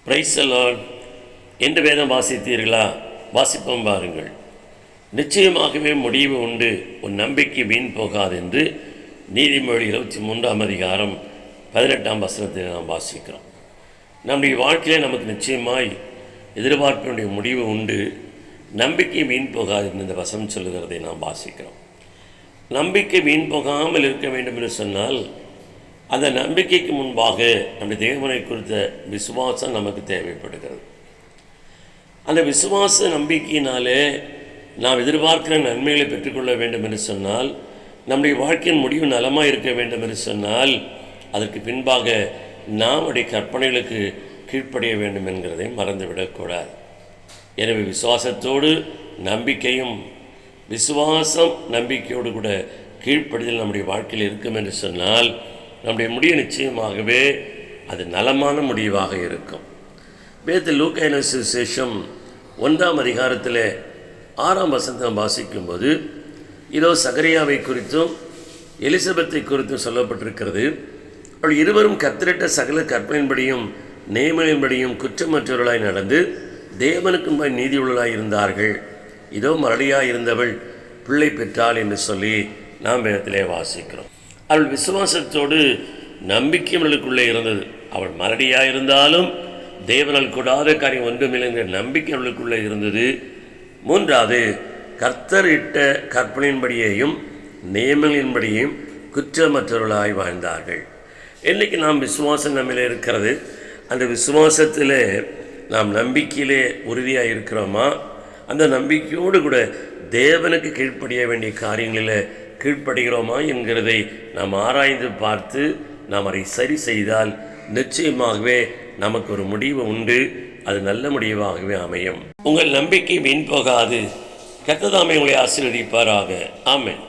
Praise the Lord. என்று வேதம் வாசித்தீர்களா? வாசிப்போம் பாருங்கள். நிச்சயமாகவே முடிவு உண்டு, உன் நம்பிக்கை வீண் போகாது என்று நீதிமொழி 23 அதிகாரம் 18 வசனத்தை நாம் வாசிக்கிறோம். நம்முடைய வாழ்க்கையிலே நமக்கு நிச்சயமாய் எதிர்பார்ப்பினுடைய முடிவு உண்டு, நம்பிக்கை வீண் போகாது என்று இந்த வசனம் சொல்லுகிறதை நாம் வாசிக்கிறோம். நம்பிக்கை வீண் போகாமல் இருக்க வேண்டும் என்று சொன்னால் அந்த நம்பிக்கைக்கு முன்பாக நம்முடைய தேவனை குறித்த விசுவாசம் நமக்கு தேவைப்படுகிறது. அந்த விசுவாச நம்பிக்கையினாலே நாம் எதிர்பார்க்கிற நன்மைகளை பெற்றுக்கொள்ள வேண்டும் என்று சொன்னால், நம்முடைய வாழ்க்கையின் முடிவு நலமாக இருக்க வேண்டும் என்று சொன்னால், அதற்கு பின்பாக நாம் உடைய கற்பனைகளுக்கு கீழ்ப்படிய வேண்டும் என்கிறதை மறந்துவிடக்கூடாது. எனவே விசுவாசத்தோடு நம்பிக்கையும், விசுவாசம் நம்பிக்கையோடு கூட கீழ்ப்படிதல் நம்முடைய வாழ்க்கையில் இருக்கும் என்று சொன்னால், நம்முடைய முடிவு நிச்சயமாகவே அது நலமான முடிவாக இருக்கும். வேதத்தில் லூக்கா எழுதின சுவிசேஷம் 1 அதிகாரத்தில் 6 வசனம் வாசிக்கும்போது, இதோ சகரியாவை குறித்தும் எலிசபெத்தை குறித்தும் சொல்லப்பட்டிருக்கிறது. அவள் இருவரும் கர்த்தரிட்ட சகல கற்பனையின்படியும் நியமங்களின்படியும் குற்றமற்றவர்களாய் நடந்து தேவனுக்கு முன்பாய் நீதியுள்ளவர்களாய் இருந்தார்கள். இதோ மரடியாய் இருந்தவள் பிள்ளை பெற்றாள் என்று சொல்லி நாம் வேதத்திலே வாசிக்கிறோம். அவள் விசுவாசத்தோடு நம்பிக்கை அவளுக்குள்ளே இருந்தது. அவள் மரடியாக இருந்தாலும் தேவனால் கூடாத காரியம் ஒன்றுமில்லை என்ற நம்பிக்கை அவளுக்குள்ளே இருந்தது. 3வது, கர்த்தர் இட்ட கற்பனையின்படியையும் நியமங்களின்படியும் குற்றமற்றவர்களாய் வாழ்ந்தார்கள். இன்றைக்கி நாம் விசுவாசம் நம்மளே இருக்கிறது. அந்த விசுவாசத்தில் நாம் நம்பிக்கையிலே உறுதியாக இருக்கிறோமா? அந்த நம்பிக்கையோடு கூட தேவனுக்கு கீழ்ப்படிய வேண்டிய காரியங்களில் கீழ்ப்படுகிறோமா என்கிறதை நாம் ஆராய்ந்து பார்த்து நாம் அதை சரி செய்தால் நிச்சயமாகவே நமக்கு ஒரு முடிவு உண்டு. அது நல்ல முடிவாகவே அமையும். உங்கள் நம்பிக்கை வீண் போகாது. கர்த்தர் தாமே உங்களை ஆசீர்வதிப்பாராக. ஆமென்.